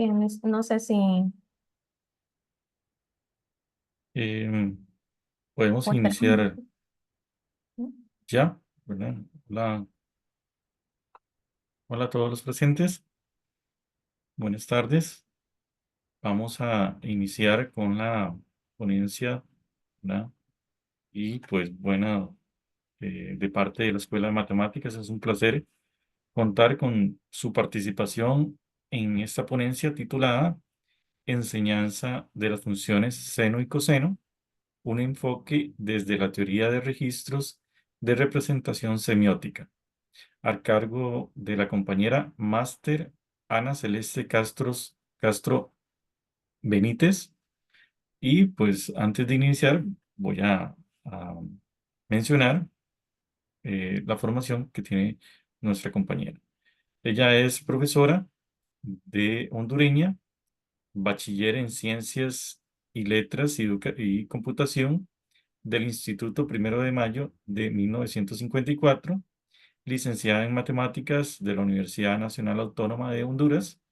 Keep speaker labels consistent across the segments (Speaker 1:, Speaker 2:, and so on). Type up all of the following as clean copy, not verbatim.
Speaker 1: Bien, no sé si
Speaker 2: Eh, Podemos
Speaker 1: otra.
Speaker 2: iniciar ya, ¿verdad? Hola, hola a todos los presentes. Buenas tardes. Vamos a iniciar con la ponencia, ¿verdad? Y pues bueno, de parte de la Escuela de Matemáticas es un placer contar con su participación en esta ponencia titulada Enseñanza de las funciones seno y coseno, un enfoque desde la teoría de registros de representación semiótica, a cargo de la compañera máster Ana Celeste Castro Benítez. Y pues antes de iniciar, voy a mencionar la formación que tiene nuestra compañera. Ella es profesora de hondureña, bachiller en Ciencias y Letras y Computación del Instituto Primero de Mayo de 1954, licenciada en Matemáticas de la Universidad Nacional Autónoma de Honduras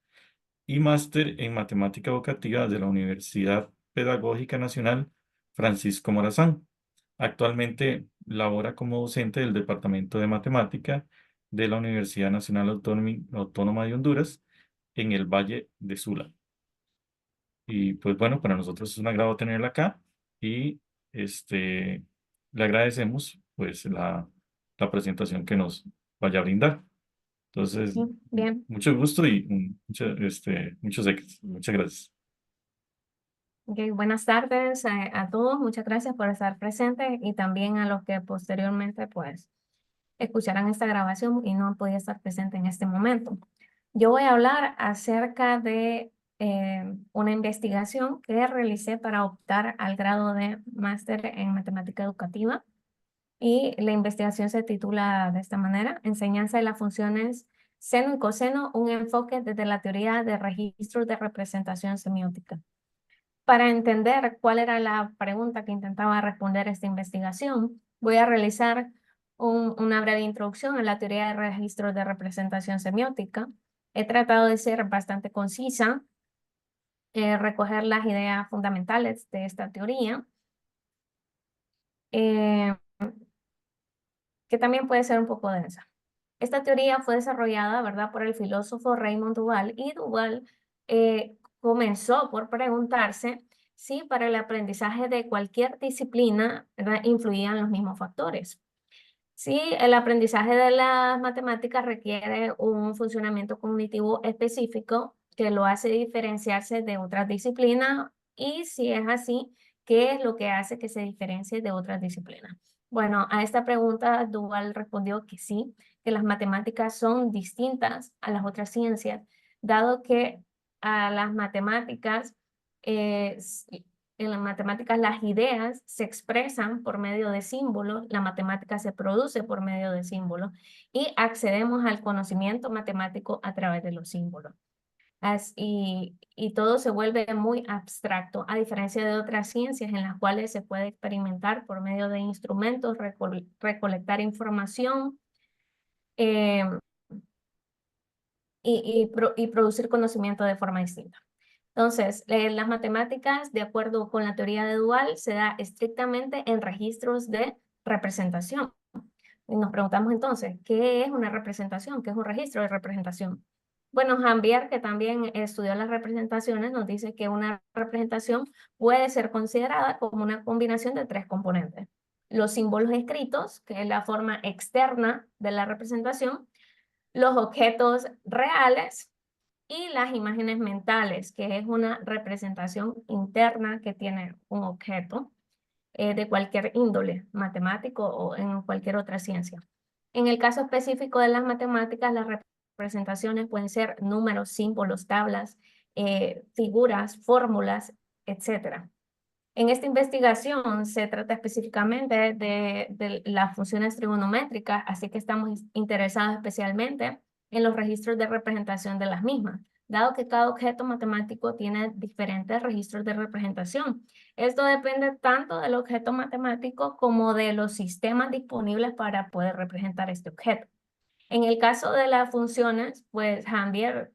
Speaker 2: y máster en Matemática Educativa de la Universidad Pedagógica Nacional Francisco Morazán. Actualmente labora como docente del Departamento de Matemática de la Universidad Nacional Autónoma de Honduras en el Valle de Sula. Y pues bueno, para nosotros es un agrado tenerla acá y este, le agradecemos pues la presentación que nos vaya a brindar. Entonces,
Speaker 1: Sí, bien.
Speaker 2: mucho gusto y muchos éxitos. Muchas gracias.
Speaker 1: Ok, buenas tardes a todos. Muchas gracias por estar presentes y también a los que posteriormente pues escucharán esta grabación y no han podido estar presentes en este momento. Yo voy a hablar acerca de una investigación que realicé para optar al grado de máster en matemática educativa y la investigación se titula de esta manera: Enseñanza de las funciones seno y coseno, un enfoque desde la teoría de registros de representación semiótica. Para entender cuál era la pregunta que intentaba responder esta investigación, voy a realizar una breve introducción a la teoría de registros de representación semiótica. He tratado de ser bastante concisa, recoger las ideas fundamentales de esta teoría, eh, que también puede ser un poco densa. Esta teoría fue desarrollada, ¿verdad?, por el filósofo Raymond Duval, y Duval comenzó por preguntarse si para el aprendizaje de cualquier disciplina, ¿verdad?, influían los mismos factores. Si el aprendizaje de las matemáticas requiere un funcionamiento cognitivo específico que lo hace diferenciarse de otras disciplinas, y si es así, ¿qué es lo que hace que se diferencie de otras disciplinas? Bueno, a esta pregunta Duval respondió que sí, que las matemáticas son distintas a las otras ciencias, dado que a las matemáticas eh, en las matemáticas las ideas se expresan por medio de símbolos, la matemática se produce por medio de símbolos y accedemos al conocimiento matemático a través de los símbolos. Y todo se vuelve muy abstracto, a diferencia de otras ciencias en las cuales se puede experimentar por medio de instrumentos, recolectar información eh, y producir conocimiento de forma distinta. Entonces, las matemáticas, de acuerdo con la teoría de Dual, se da estrictamente en registros de representación. Y nos preguntamos entonces, ¿qué es una representación? ¿Qué es un registro de representación? Bueno, Jambier, que también estudió las representaciones, nos dice que una representación puede ser considerada como una combinación de tres componentes: los símbolos escritos, que es la forma externa de la representación; los objetos reales; y las imágenes mentales, que es una representación interna que tiene un objeto de cualquier índole, matemático o en cualquier otra ciencia. En el caso específico de las matemáticas, las representaciones pueden ser números, símbolos, tablas, figuras, fórmulas, etc. En esta investigación se trata específicamente de las funciones trigonométricas, así que estamos interesados especialmente en los registros de representación de las mismas, dado que cada objeto matemático tiene diferentes registros de representación. Esto depende tanto del objeto matemático como de los sistemas disponibles para poder representar este objeto. En el caso de las funciones, pues Jambier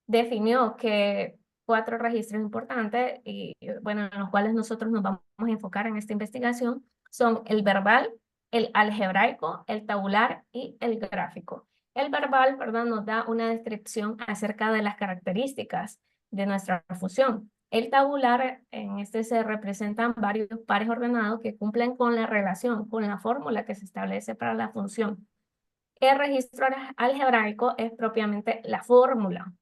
Speaker 1: definió que 4 registros importantes, y bueno, en los cuales nosotros nos vamos a enfocar en esta investigación, son el verbal, el algebraico, el tabular y el gráfico. El verbal, ¿verdad?, nos da una descripción acerca de las características de nuestra función. El tabular, en este se representan varios pares ordenados que cumplen con la relación, con la fórmula que se establece para la función. El registro algebraico es propiamente la fórmula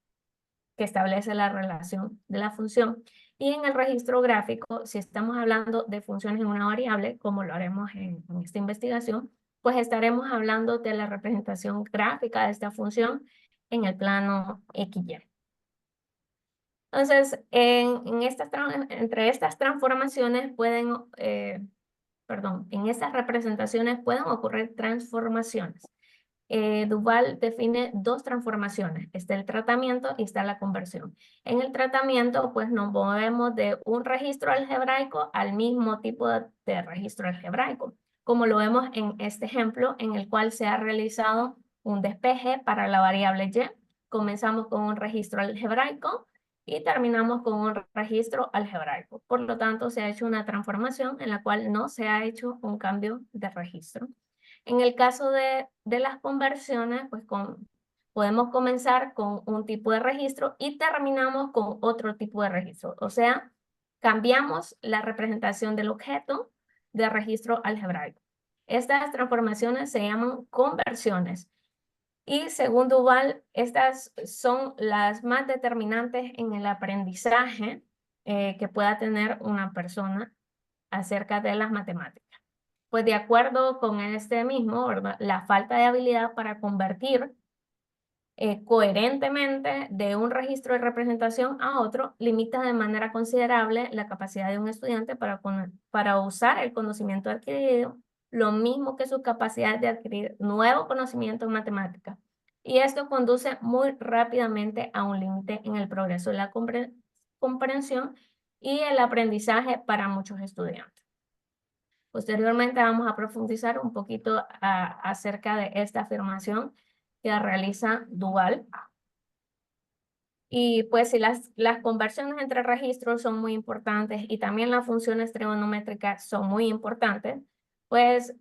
Speaker 1: que establece la relación de la función. Y en el registro gráfico, si estamos hablando de funciones en una variable, como lo haremos en esta investigación, pues estaremos hablando de la representación gráfica de esta función en el plano XY. Entonces, entre estas transformaciones pueden, en estas representaciones pueden ocurrir transformaciones. Duval define 2 transformaciones, está el tratamiento y está la conversión. En el tratamiento, pues nos movemos de un registro algebraico al mismo tipo de registro algebraico, como lo vemos en este ejemplo en el cual se ha realizado un despeje para la variable y. Comenzamos con un registro algebraico y terminamos con un registro algebraico. Por lo tanto, se ha hecho una transformación en la cual no se ha hecho un cambio de registro. En el caso de las conversiones, pues podemos comenzar con un tipo de registro y terminamos con otro tipo de registro. O sea, cambiamos la representación del objeto de registro algebraico. Estas transformaciones se llaman conversiones. Y según Duval, estas son las más determinantes en el aprendizaje que pueda tener una persona acerca de las matemáticas. Pues de acuerdo con este mismo, ¿verdad?, la falta de habilidad para convertir coherentemente de un registro de representación a otro limita de manera considerable la capacidad de un estudiante para usar el conocimiento adquirido, lo mismo que su capacidad de adquirir nuevo conocimiento en matemáticas. Y esto conduce muy rápidamente a un límite en el progreso de la comprensión y el aprendizaje para muchos estudiantes. Posteriormente vamos a profundizar un poquito acerca de esta afirmación que realiza Duval. Y pues si las conversiones entre registros son muy importantes y también las funciones trigonométricas son muy importantes, pues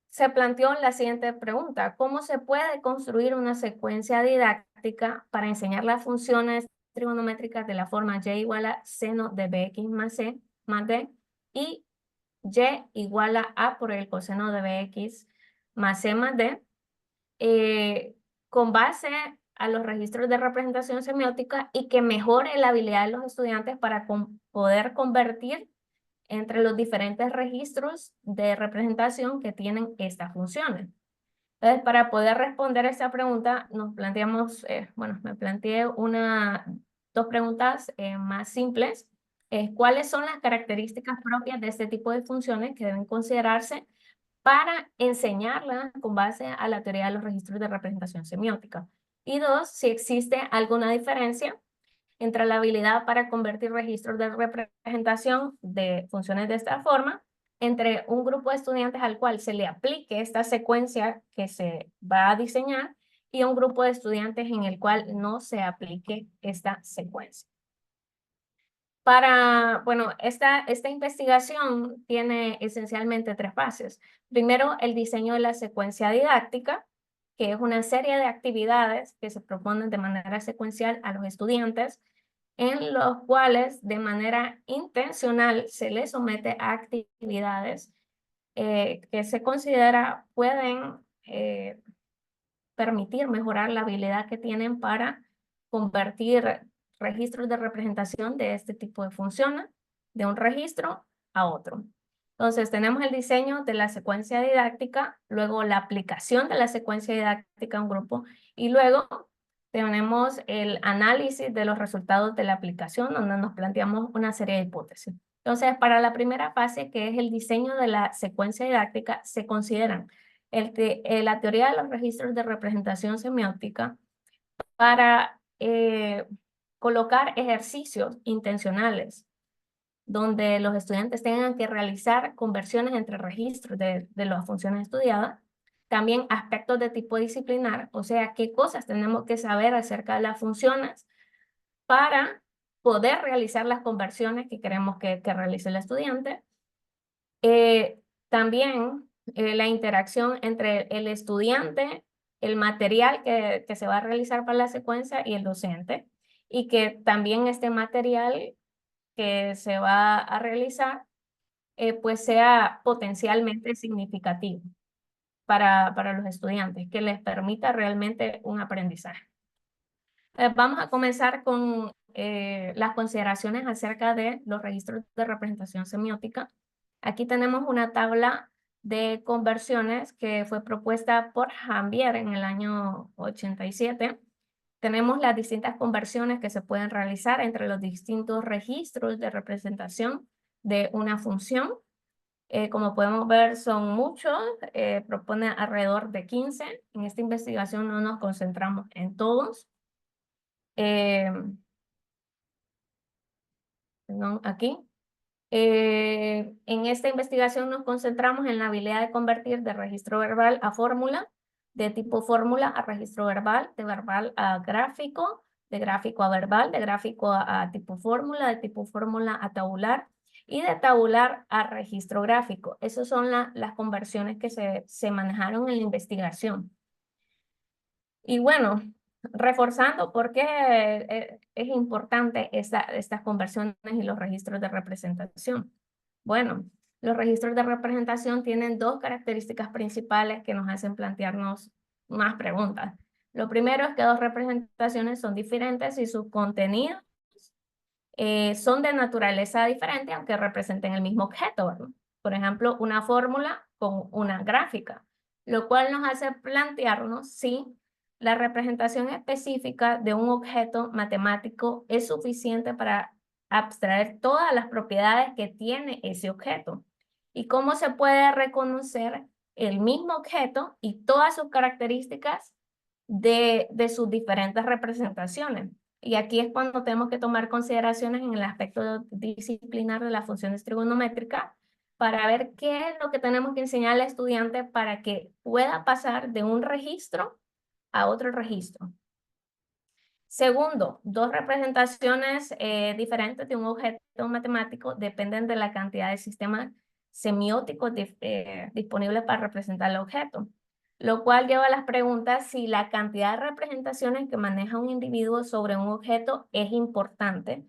Speaker 1: se planteó la siguiente pregunta: ¿cómo se puede construir una secuencia didáctica para enseñar las funciones trigonométricas de la forma y igual a seno de bx más c más d y y igual a A por el coseno de bx más c más d, con base a los registros de representación semiótica y que mejore la habilidad de los estudiantes para poder convertir entre los diferentes registros de representación que tienen estas funciones? Entonces, para poder responder a esta pregunta, nos planteamos, me planteé 2 preguntas más simples. ¿Cuáles son las características propias de este tipo de funciones que deben considerarse para enseñarlas con base a la teoría de los registros de representación semiótica? Y 2, si existe alguna diferencia entre la habilidad para convertir registros de representación de funciones de esta forma entre un grupo de estudiantes al cual se le aplique esta secuencia que se va a diseñar y un grupo de estudiantes en el cual no se aplique esta secuencia. Esta investigación tiene esencialmente 3 fases. Primero, el diseño de la secuencia didáctica, que es una serie de actividades que se proponen de manera secuencial a los estudiantes, en los cuales de manera intencional se les somete a actividades que se considera pueden permitir mejorar la habilidad que tienen para convertir registros de representación de este tipo de funciones de un registro a otro. Entonces tenemos el diseño de la secuencia didáctica, luego la aplicación de la secuencia didáctica a un grupo y luego tenemos el análisis de los resultados de la aplicación, donde nos planteamos una serie de hipótesis. Entonces, para la primera fase, que es el diseño de la secuencia didáctica, se consideran la teoría de los registros de representación semiótica para colocar ejercicios intencionales donde los estudiantes tengan que realizar conversiones entre registros de las funciones estudiadas. también aspectos de tipo disciplinar, o sea, qué cosas tenemos que saber acerca de las funciones para poder realizar las conversiones que queremos que realice el estudiante. También la interacción entre el estudiante, el material que se va a realizar para la secuencia y el docente, y que también este material que se va a realizar pues sea potencialmente significativo para los estudiantes, que les permita realmente un aprendizaje. Vamos a comenzar con las consideraciones acerca de los registros de representación semiótica. Aquí tenemos una tabla de conversiones que fue propuesta por Jambier en el año 87. Tenemos las distintas conversiones que se pueden realizar entre los distintos registros de representación de una función. Como podemos ver, son muchos, propone alrededor de 15. En esta investigación no nos concentramos en todos. Perdón, aquí. En esta investigación nos concentramos en la habilidad de convertir de registro verbal a fórmula, de tipo fórmula a registro verbal, de verbal a gráfico, de gráfico a verbal, de gráfico a tipo fórmula, de tipo fórmula a tabular y de tabular a registro gráfico. Esas son las conversiones que se manejaron en la investigación. Y bueno, reforzando por qué es importante estas conversiones y los registros de representación. Bueno, los registros de representación tienen dos características principales que nos hacen plantearnos más preguntas. Lo primero es que dos representaciones son diferentes y sus contenidos son de naturaleza diferente, aunque representen el mismo objeto, ¿verdad? Por ejemplo, una fórmula con una gráfica, lo cual nos hace plantearnos si la representación específica de un objeto matemático es suficiente para abstraer todas las propiedades que tiene ese objeto y cómo se puede reconocer el mismo objeto y todas sus características de sus diferentes representaciones. Y aquí es cuando tenemos que tomar consideraciones en el aspecto disciplinar de las funciones trigonométricas para ver qué es lo que tenemos que enseñar al estudiante para que pueda pasar de un registro a otro registro. Segundo, dos representaciones diferentes de un objeto matemático dependen de la cantidad de sistemas semióticos disponibles para representar el objeto, lo cual lleva a las preguntas si la cantidad de representaciones que maneja un individuo sobre un objeto es importante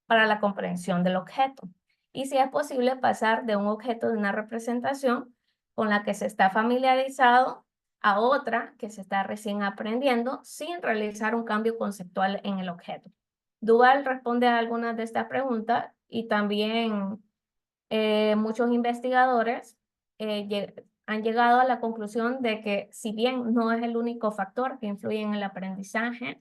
Speaker 1: para la comprensión del objeto y si es posible pasar de un objeto de una representación con la que se está familiarizado a otra que se está recién aprendiendo sin realizar un cambio conceptual en el objeto. Duval responde a algunas de estas preguntas y también muchos investigadores han llegado a la conclusión de que si bien no es el único factor que influye en el aprendizaje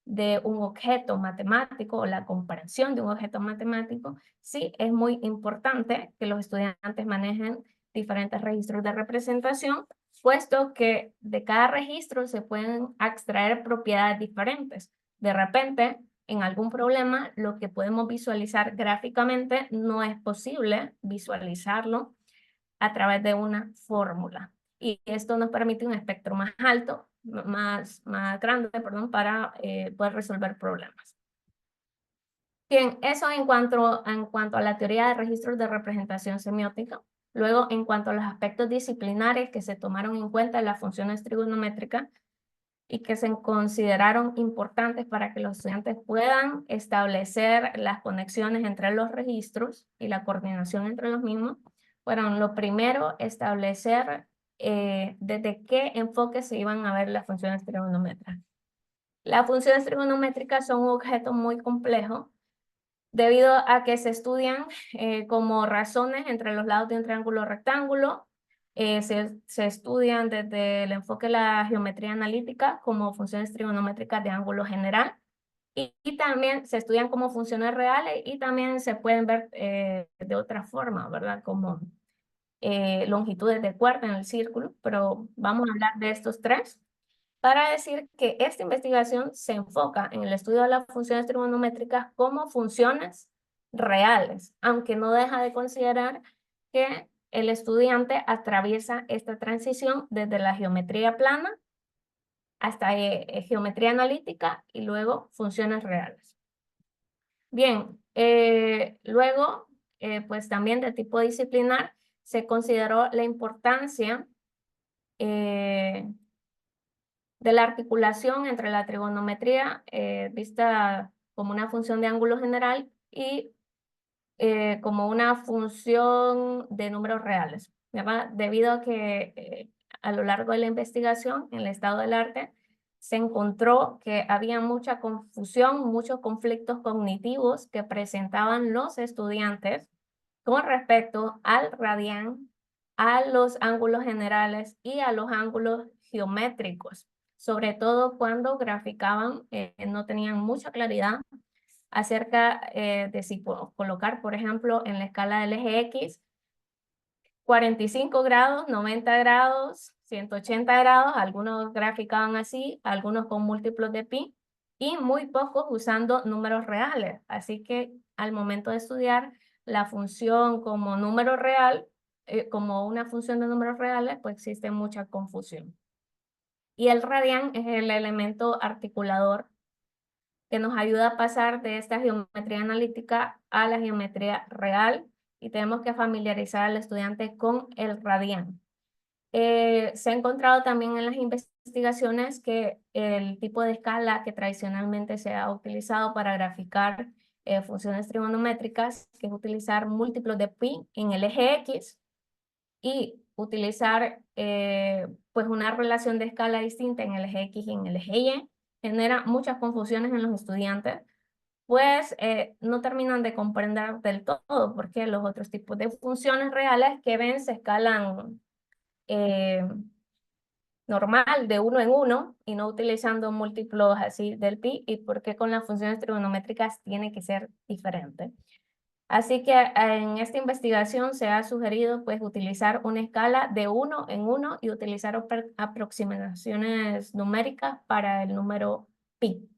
Speaker 1: de un objeto matemático o la comprensión de un objeto matemático, sí es muy importante que los estudiantes manejen diferentes registros de representación, puesto que de cada registro se pueden extraer propiedades diferentes. De repente, en algún problema, lo que podemos visualizar gráficamente no es posible visualizarlo a través de una fórmula. Y esto nos permite un espectro más alto, más grande, perdón, para poder resolver problemas. Bien, eso en cuanto a la teoría de registros de representación semiótica. Luego, en cuanto a los aspectos disciplinares que se tomaron en cuenta en las funciones trigonométricas y que se consideraron importantes para que los estudiantes puedan establecer las conexiones entre los registros y la coordinación entre los mismos, fueron lo primero, establecer desde qué enfoque se iban a ver las funciones trigonométricas. Las funciones trigonométricas son un objeto muy complejo debido a que se estudian como razones entre los lados de un triángulo rectángulo, se estudian desde el enfoque de la geometría analítica como funciones trigonométricas de ángulo general y también se estudian como funciones reales y también se pueden ver de otra forma, ¿verdad? Como longitudes de cuerda en el círculo, pero vamos a hablar de estos tres para decir que esta investigación se enfoca en el estudio de las funciones trigonométricas como funciones reales, aunque no deja de considerar que el estudiante atraviesa esta transición desde la geometría plana hasta geometría analítica y luego funciones reales. Bien, luego, pues también de tipo disciplinar, se consideró la importancia de la articulación entre la trigonometría vista como una función de ángulo general y como una función de números reales, ¿verdad? Debido a que a lo largo de la investigación en el estado del arte se encontró que había mucha confusión, muchos conflictos cognitivos que presentaban los estudiantes con respecto al radián, a los ángulos generales y a los ángulos geométricos, sobre todo cuando graficaban, no tenían mucha claridad acerca de si colocar, por ejemplo, en la escala del eje X, 45 grados, 90 grados, 180 grados, algunos graficaban así, algunos con múltiplos de pi, y muy pocos usando números reales. Así que al momento de estudiar la función como número real, como una función de números reales, pues existe mucha confusión. Y el radián es el elemento articulador que nos ayuda a pasar de esta geometría analítica a la geometría real, y tenemos que familiarizar al estudiante con el radián. Se ha encontrado también en las investigaciones que el tipo de escala que tradicionalmente se ha utilizado para graficar funciones trigonométricas, que es utilizar múltiplos de pi en el eje X y utilizar pues una relación de escala distinta en el eje X y en el eje Y, genera muchas confusiones en los estudiantes, pues no terminan de comprender del todo porque los otros tipos de funciones reales que ven se escalan normal de uno en uno y no utilizando múltiplos así del pi, y por qué con las funciones trigonométricas tiene que ser diferente. Así que en esta investigación se ha sugerido pues utilizar una escala de 1 en 1 y utilizar aproximaciones numéricas para el número pi.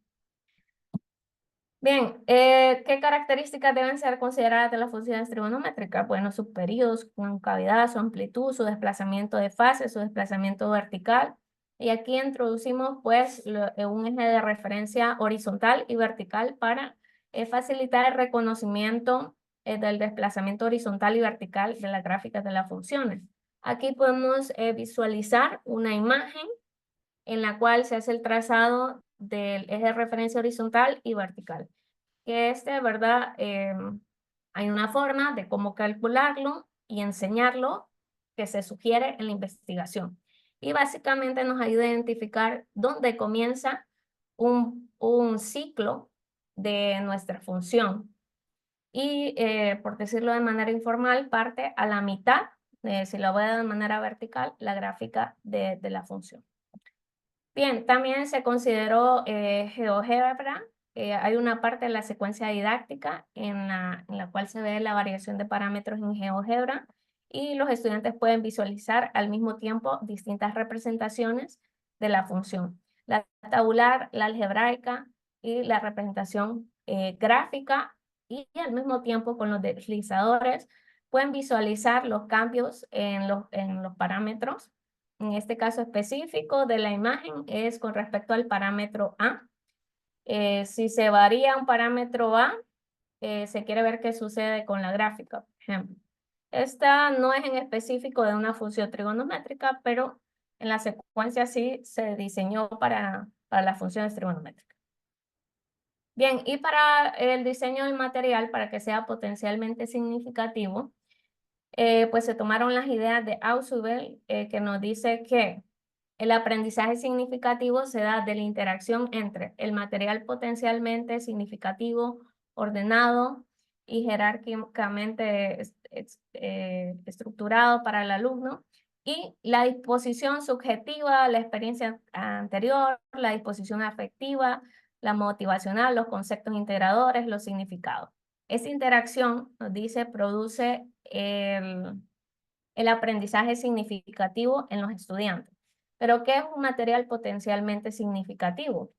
Speaker 1: Bien, ¿qué características deben ser consideradas de las funciones trigonométricas? Bueno, sus periodos, su concavidad, su amplitud, su desplazamiento de fase, su desplazamiento vertical. Y aquí introducimos pues un eje de referencia horizontal y vertical para facilitar el reconocimiento del desplazamiento horizontal y vertical de las gráficas de las funciones. Aquí podemos visualizar una imagen en la cual se hace el trazado del eje de referencia horizontal y vertical. Que ¿verdad? Hay una forma de cómo calcularlo y enseñarlo que se sugiere en la investigación. Y básicamente nos ayuda a identificar dónde comienza un ciclo de nuestra función. Y por decirlo de manera informal, parte a la mitad, si lo voy a dar de manera vertical, la gráfica de la función. Bien, también se consideró GeoGebra. Hay una parte de la secuencia didáctica en la cual se ve la variación de parámetros en GeoGebra, y los estudiantes pueden visualizar al mismo tiempo distintas representaciones de la función. La tabular, la algebraica y la representación gráfica, y al mismo tiempo con los deslizadores pueden visualizar los cambios en los parámetros. En este caso específico de la imagen es con respecto al parámetro A. Si se varía un parámetro A, se quiere ver qué sucede con la gráfica, por ejemplo. Esta no es en específico de una función trigonométrica, pero en la secuencia sí se diseñó para las funciones trigonométricas. Bien, y para el diseño del material, para que sea potencialmente significativo, pues se tomaron las ideas de Ausubel, que nos dice que el aprendizaje significativo se da de la interacción entre el material potencialmente significativo, ordenado y jerárquicamente estructurado para el alumno, y la disposición subjetiva, la experiencia anterior, la disposición afectiva, la motivacional, los conceptos integradores, los significados. Esa interacción, nos dice, produce el aprendizaje significativo en los estudiantes. ¿Pero qué es un material potencialmente significativo?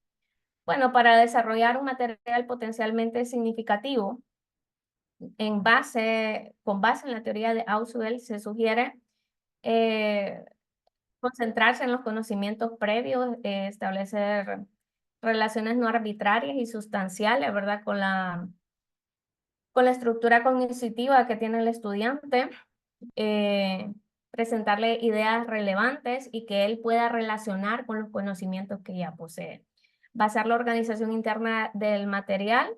Speaker 1: Bueno, para desarrollar un material potencialmente significativo, con base en la teoría de Ausubel, se sugiere concentrarse en los conocimientos previos, establecer relaciones no arbitrarias y sustanciales, ¿verdad? Con la estructura cognitiva que tiene el estudiante, presentarle ideas relevantes y que él pueda relacionar con los conocimientos que ya posee. Basar la organización interna del material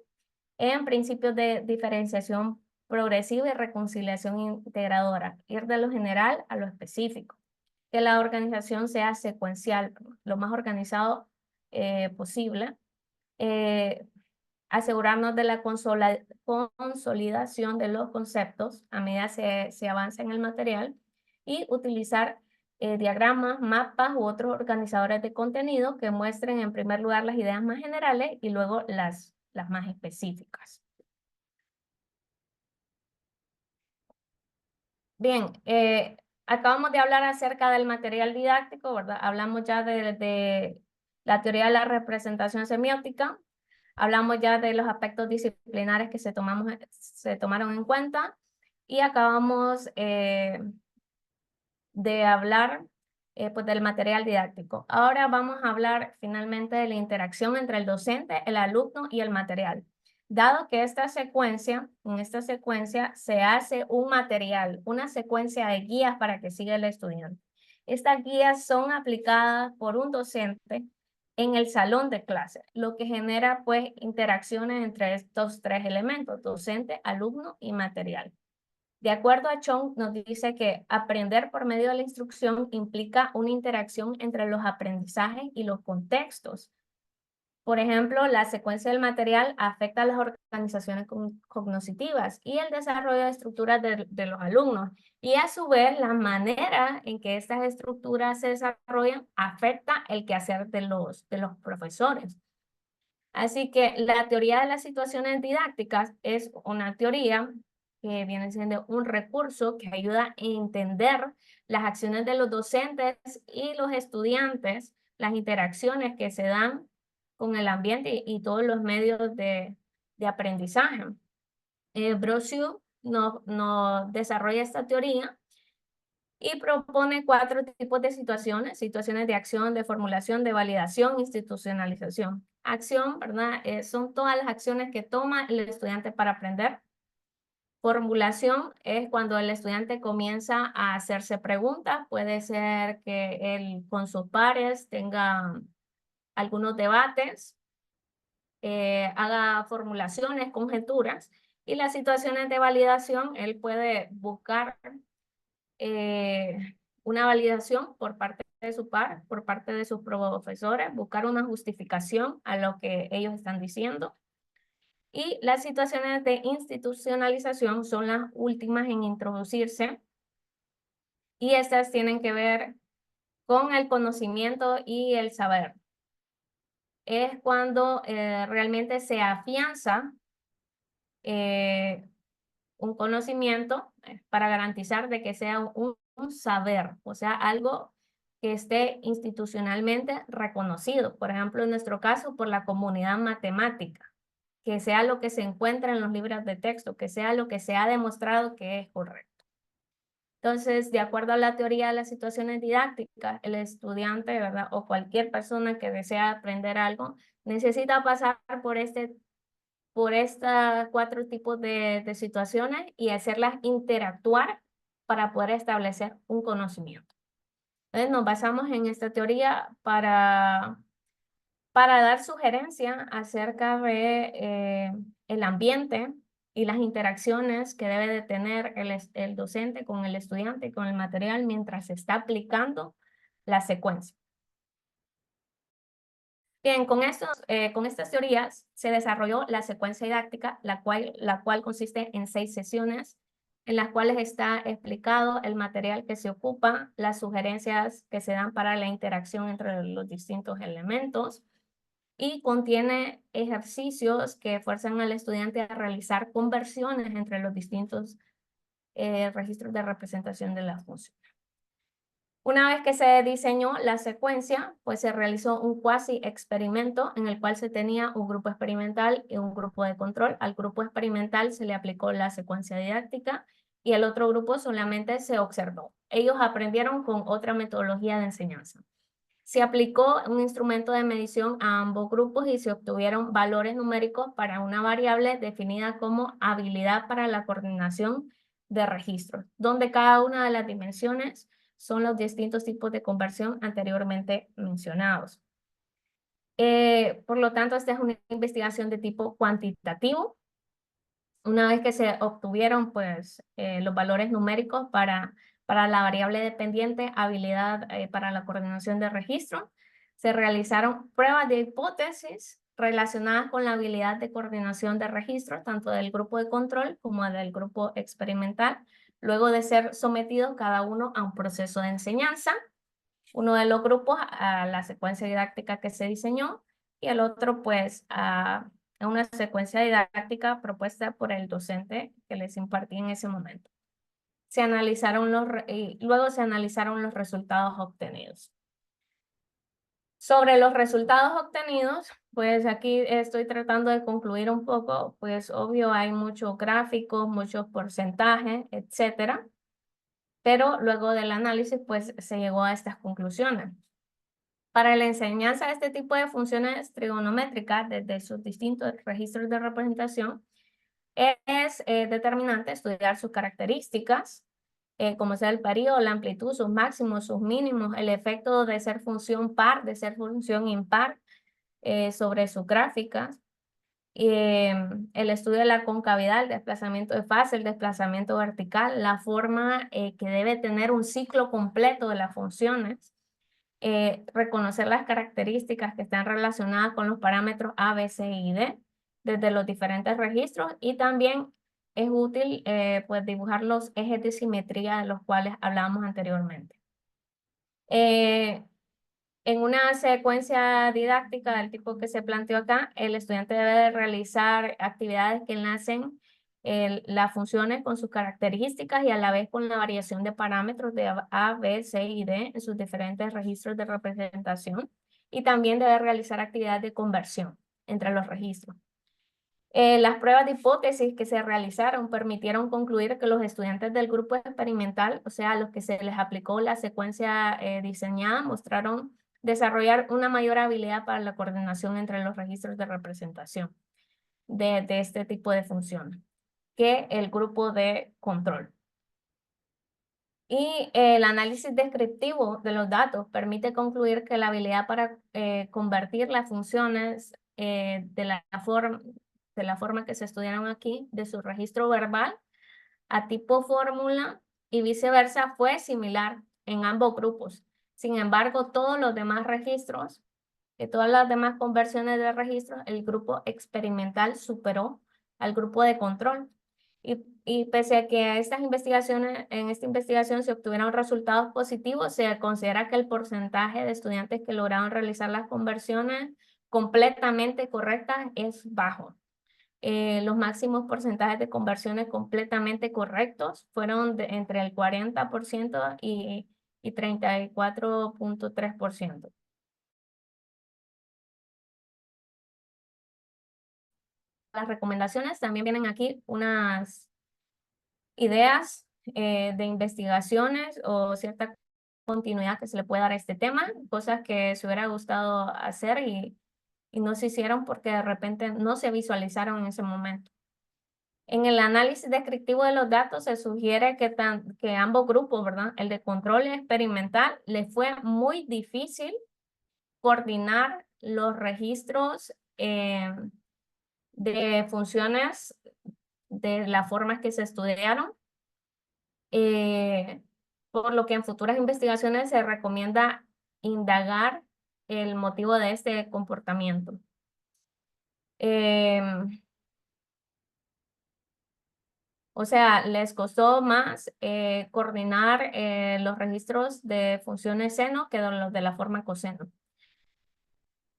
Speaker 1: en principios de diferenciación progresiva y reconciliación integradora. Ir de lo general a lo específico. Que la organización sea secuencial, lo más organizado posible. Asegurarnos de la consolidación de los conceptos a medida se avanza en el material y utilizar diagramas, mapas u otros organizadores de contenido que muestren en primer lugar las ideas más generales y luego las más específicas. Bien, acabamos de hablar acerca del material didáctico, ¿verdad? Hablamos ya de la teoría de la representación semiótica, hablamos ya de los aspectos disciplinares que se tomaron en cuenta y acabamos de hablar pues del material didáctico. Ahora vamos a hablar finalmente de la interacción entre el docente, el alumno y el material. Dado que en esta secuencia se hace un material, una secuencia de guías para que siga el estudiante. Estas guías son aplicadas por un docente en el salón de clase, lo que genera pues interacciones entre estos tres elementos, docente, alumno y material. De acuerdo a Chong, nos dice que aprender por medio de la instrucción implica una interacción entre los aprendizajes y los contextos. Por ejemplo, la secuencia del material afecta a las organizaciones cognitivas y el desarrollo de estructuras de los alumnos. Y a su vez, la manera en que estas estructuras se desarrollan afecta el quehacer de los profesores. Así que la teoría de las situaciones didácticas es una teoría que viene siendo un recurso que ayuda a entender las acciones de los docentes y los estudiantes, las interacciones que se dan con el ambiente y todos los medios de aprendizaje. Brossiu nos desarrolla esta teoría y propone 4 tipos de situaciones: situaciones de acción, de formulación, de validación, institucionalización. Acción, ¿verdad? Son todas las acciones que toma el estudiante para aprender. Formulación es cuando el estudiante comienza a hacerse preguntas. Puede ser que él con sus pares tenga algunos debates, haga formulaciones, conjeturas. Y las situaciones de validación, él puede buscar una validación por parte de su par, por parte de sus profesores, buscar una justificación a lo que ellos están diciendo. Y las situaciones de institucionalización son las últimas en introducirse y estas tienen que ver con el conocimiento y el saber. Es cuando realmente se afianza un conocimiento para garantizar de que sea un saber, o sea, algo que esté institucionalmente reconocido. Por ejemplo, en nuestro caso, por la comunidad matemática, que sea lo que se encuentra en los libros de texto, que sea lo que se ha demostrado que es correcto. Entonces, de acuerdo a la teoría de las situaciones didácticas, el estudiante, ¿verdad? O cualquier persona que desea aprender algo, necesita pasar por estos 4 tipos de situaciones y hacerlas interactuar para poder establecer un conocimiento. Entonces, nos basamos en esta teoría para dar sugerencias acerca de el ambiente y las interacciones que debe de tener el docente con el estudiante y con el material mientras se está aplicando la secuencia. Bien, con estas teorías se desarrolló la secuencia didáctica, la cual consiste en 6 sesiones, en las cuales está explicado el material que se ocupa, las sugerencias que se dan para la interacción entre los distintos elementos, y contiene ejercicios que fuerzan al estudiante a realizar conversiones entre los distintos registros de representación de la función. Una vez que se diseñó la secuencia, pues se realizó un cuasi experimento en el cual se tenía un grupo experimental y un grupo de control. Al grupo experimental se le aplicó la secuencia didáctica y al otro grupo solamente se observó. Ellos aprendieron con otra metodología de enseñanza. Se aplicó un instrumento de medición a ambos grupos y se obtuvieron valores numéricos para una variable definida como habilidad para la coordinación de registros, donde cada una de las dimensiones son los distintos tipos de conversión anteriormente mencionados. Por lo tanto, esta es una investigación de tipo cuantitativo. Una vez que se obtuvieron pues, los valores numéricos para la variable dependiente habilidad para la coordinación de registro, se realizaron pruebas de hipótesis relacionadas con la habilidad de coordinación de registro, tanto del grupo de control como del grupo experimental, luego de ser sometidos cada uno a un proceso de enseñanza. Uno de los grupos a la secuencia didáctica que se diseñó y el otro pues a una secuencia didáctica propuesta por el docente que les impartía en ese momento. Luego se analizaron los resultados obtenidos. Sobre los resultados obtenidos, pues aquí estoy tratando de concluir un poco, pues obvio hay muchos gráficos, muchos porcentajes, etcétera, pero luego del análisis pues se llegó a estas conclusiones. Para la enseñanza de este tipo de funciones trigonométricas desde sus distintos registros de representación, es determinante estudiar sus características, como sea el periodo, la amplitud, sus máximos, sus mínimos, el efecto de ser función par, de ser función impar sobre sus gráficas, el estudio de la concavidad, el desplazamiento de fase, el desplazamiento vertical, la forma que debe tener un ciclo completo de las funciones, reconocer las características que están relacionadas con los parámetros A, B, C y D desde los diferentes registros y también es útil pues dibujar los ejes de simetría de los cuales hablábamos anteriormente. En una secuencia didáctica del tipo que se planteó acá, el estudiante debe de realizar actividades que enlacen las funciones con sus características y a la vez con la variación de parámetros de A, B, C y D en sus diferentes registros de representación. Y también debe realizar actividades de conversión entre los registros. Las pruebas de hipótesis que se realizaron permitieron concluir que los estudiantes del grupo experimental, o sea, a los que se les aplicó la secuencia diseñada, mostraron desarrollar una mayor habilidad para la coordinación entre los registros de representación de este tipo de funciones que el grupo de control. Y el análisis descriptivo de los datos permite concluir que la habilidad para convertir las funciones de la forma que se estudiaron aquí, de su registro verbal a tipo fórmula y viceversa, fue similar en ambos grupos. Sin embargo, todos los demás registros, todas las demás conversiones de registros, el grupo experimental superó al grupo de control. Y pese a que en esta investigación se obtuvieron resultados positivos, se considera que el porcentaje de estudiantes que lograron realizar las conversiones completamente correctas es bajo. Los máximos porcentajes de conversiones completamente correctos fueron entre el 40% y 34.3%. Las recomendaciones también vienen aquí unas ideas de investigaciones o cierta continuidad que se le puede dar a este tema, cosas que se hubiera gustado hacer y no se hicieron porque de repente no se visualizaron en ese momento. En el análisis descriptivo de los datos se sugiere que ambos grupos, ¿verdad? El de control y experimental, les fue muy difícil coordinar los registros de funciones de las formas que se estudiaron, por lo que en futuras investigaciones se recomienda indagar el motivo de este comportamiento. O sea, les costó más coordinar los registros de funciones seno que los de la forma coseno.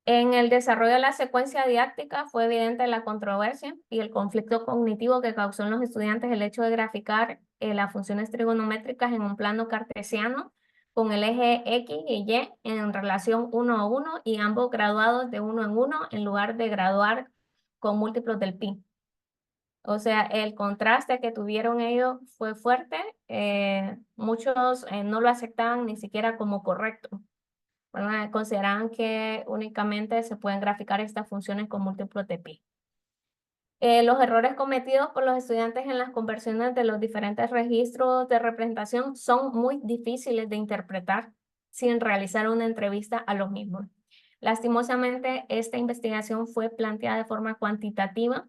Speaker 1: En el desarrollo de la secuencia didáctica fue evidente la controversia y el conflicto cognitivo que causó en los estudiantes el hecho de graficar las funciones trigonométricas en un plano cartesiano con el eje X y Y en relación 1 a 1 y ambos graduados de 1 en 1 en lugar de graduar con múltiplos del pi. O sea, el contraste que tuvieron ellos fue fuerte. Muchos no lo aceptaban ni siquiera como correcto, ¿verdad? Consideraban que únicamente se pueden graficar estas funciones con múltiplos de pi. Los errores cometidos por los estudiantes en las conversiones de los diferentes registros de representación son muy difíciles de interpretar sin realizar una entrevista a los mismos. Lastimosamente, esta investigación fue planteada de forma cuantitativa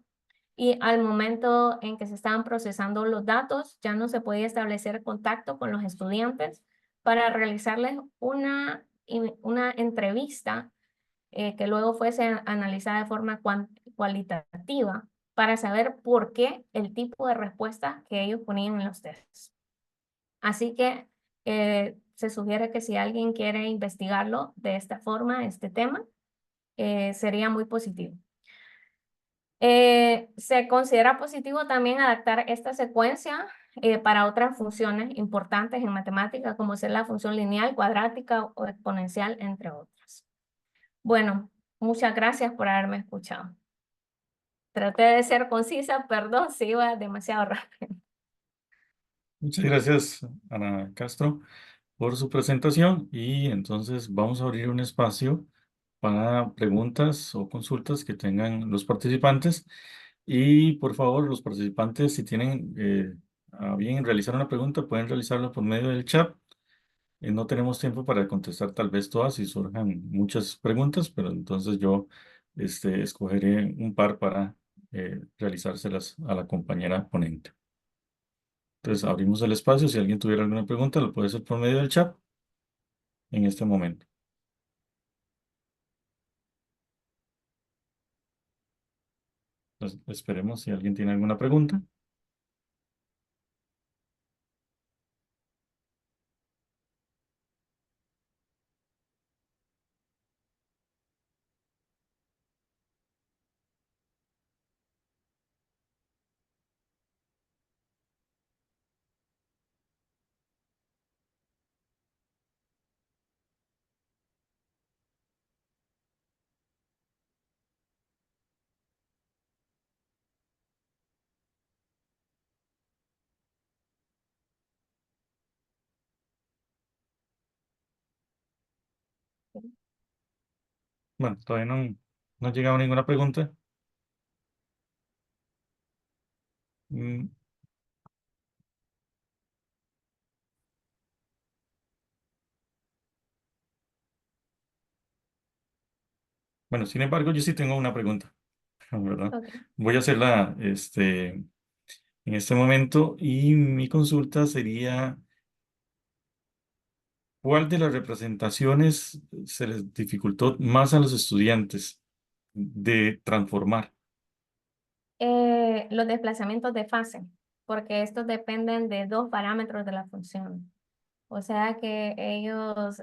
Speaker 1: y al momento en que se estaban procesando los datos, ya no se podía establecer contacto con los estudiantes para realizarles una entrevista que luego fuese analizada de forma cualitativa para saber por qué el tipo de respuesta que ellos ponían en los tests. Así que se sugiere que si alguien quiere investigarlo de esta forma, este tema, sería muy positivo. Se considera positivo también adaptar esta secuencia para otras funciones importantes en matemática, como ser la función lineal, cuadrática o exponencial, entre otras. Bueno, muchas gracias por haberme escuchado. Traté de ser concisa, perdón si iba demasiado rápido.
Speaker 2: Muchas gracias, Ana Castro, por su presentación y entonces vamos a abrir un espacio para preguntas o consultas que tengan los participantes. Y por favor, los participantes, si tienen a bien realizar una pregunta, pueden realizarlo por medio del chat. No tenemos tiempo para contestar tal vez todas si surjan muchas preguntas, pero entonces yo escogeré un par para realizárselas a la compañera ponente. Entonces abrimos el espacio. Si alguien tuviera alguna pregunta, lo puede hacer por medio del chat en este momento. Entonces, esperemos si alguien tiene alguna pregunta. Bueno, todavía no ha llegado ninguna pregunta. Mm, Bueno, sin embargo, yo sí tengo una pregunta, ¿verdad?
Speaker 1: Ok.
Speaker 2: Voy a hacerla en este momento y mi consulta sería, ¿cuál de las representaciones se les dificultó más a los estudiantes de transformar?
Speaker 1: Los desplazamientos de fase, porque estos dependen de dos parámetros de la función. O sea que ellos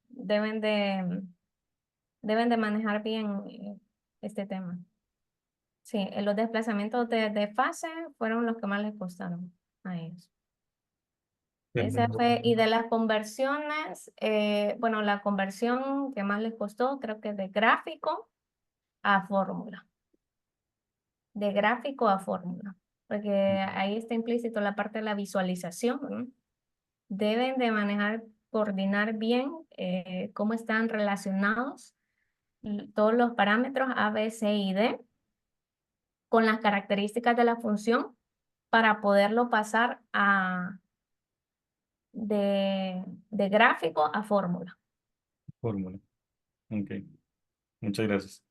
Speaker 1: deben de manejar bien este tema. Sí, los desplazamientos de fase fueron los que más les costaron a ellos. Esa fue, y de las conversiones, bueno, la conversión que más les costó, creo que de gráfico a fórmula. De gráfico a fórmula, porque ahí está implícito la parte de la visualización, ¿no? Deben de manejar, coordinar bien cómo están relacionados todos los parámetros A, B, C y D con las características de la función para poderlo pasar de gráfico a fórmula.
Speaker 2: Fórmula. Ok, muchas gracias.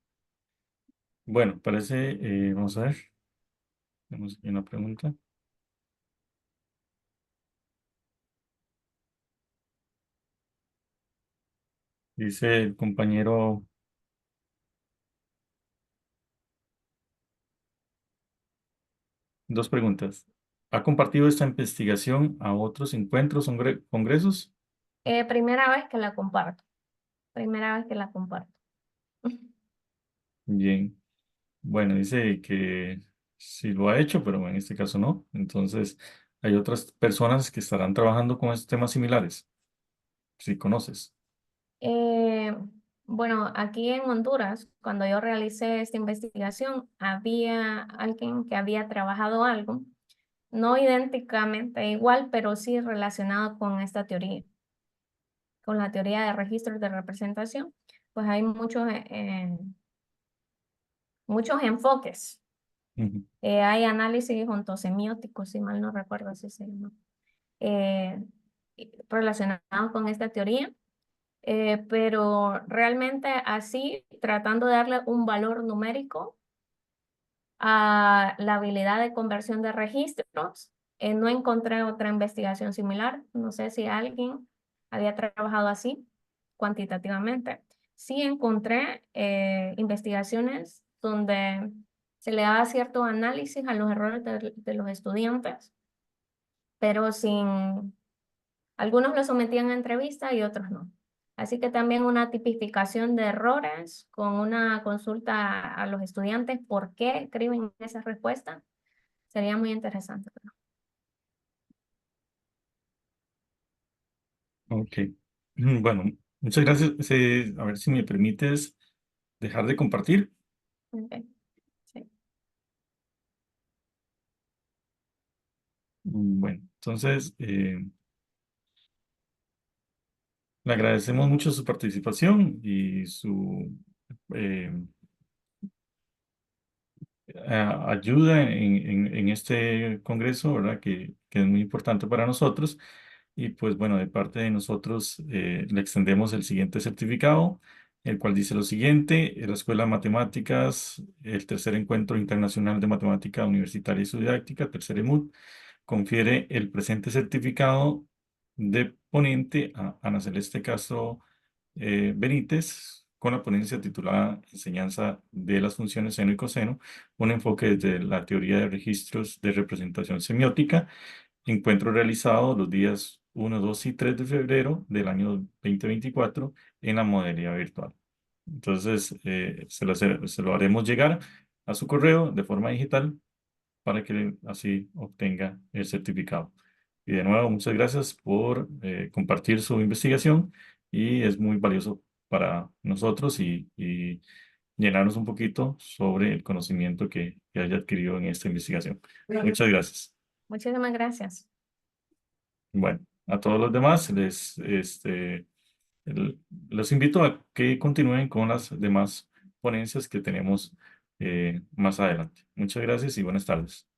Speaker 2: Bueno, parece, vamos a ver, tenemos aquí una pregunta. Dice el compañero, dos preguntas. ¿Ha compartido esta investigación a otros encuentros, congresos?
Speaker 1: Primera vez que la comparto. Primera vez que la comparto.
Speaker 2: Bien. Bueno, dice que sí lo ha hecho, pero en este caso no. Entonces, hay otras personas que estarán trabajando con estos temas similares. si conoces.
Speaker 1: Eh, bueno, aquí en Honduras, cuando yo realicé esta investigación, había alguien que había trabajado algo, no idénticamente igual, pero sí relacionado con esta teoría, con la teoría de registros de representación. Pues hay muchos enfoques.
Speaker 2: Ujú.
Speaker 1: Hay análisis ontosemióticos, si mal no recuerdo así se llama, eh, relacionados con esta teoría. Pero realmente así, tratando de darle un valor numérico a la habilidad de conversión de registros, no encontré otra investigación similar. No sé si alguien había trabajado así cuantitativamente. Sí encontré investigaciones donde se le daba cierto análisis a los errores de los estudiantes, pero sin algunos lo sometían a entrevista y otros no. Así que también una tipificación de errores con una consulta a los estudiantes, ¿por qué escriben esa respuesta? Sería muy interesante, ¿no?
Speaker 2: Ok. Bueno, muchas gracias. A ver si me permites dejar de compartir.
Speaker 1: Ok, sí.
Speaker 2: Bueno, entonces, le agradecemos mucho su participación y su eh, ayuda en este congreso, ¿verdad? Que es muy importante para nosotros. Y pues bueno, de parte de nosotros le extendemos el siguiente certificado, el cual dice lo siguiente: en la Escuela de Matemáticas, el tercer encuentro internacional de matemática universitaria y su didáctica, tercer EMUD, confiere el presente certificado de ponente a Ana Celeste Castro Benítez, con la ponencia titulada Enseñanza de las funciones seno y coseno, un enfoque desde la teoría de registros de representación semiótica. Encuentro realizado los días 1, 2 y 3 de febrero del año 2024 en la modalidad virtual. Entonces, se lo haremos llegar a su correo de forma digital para que así obtenga el certificado. Y de nuevo, muchas gracias por compartir su investigación, y es muy valioso para nosotros y llenarnos un poquito sobre el conocimiento que haya adquirido en esta investigación. Muchas gracias.
Speaker 1: Muchísimas gracias.
Speaker 2: Bueno, a todos los demás el- los invito a que continúen con las demás ponencias que tenemos más adelante. Muchas gracias y buenas tardes.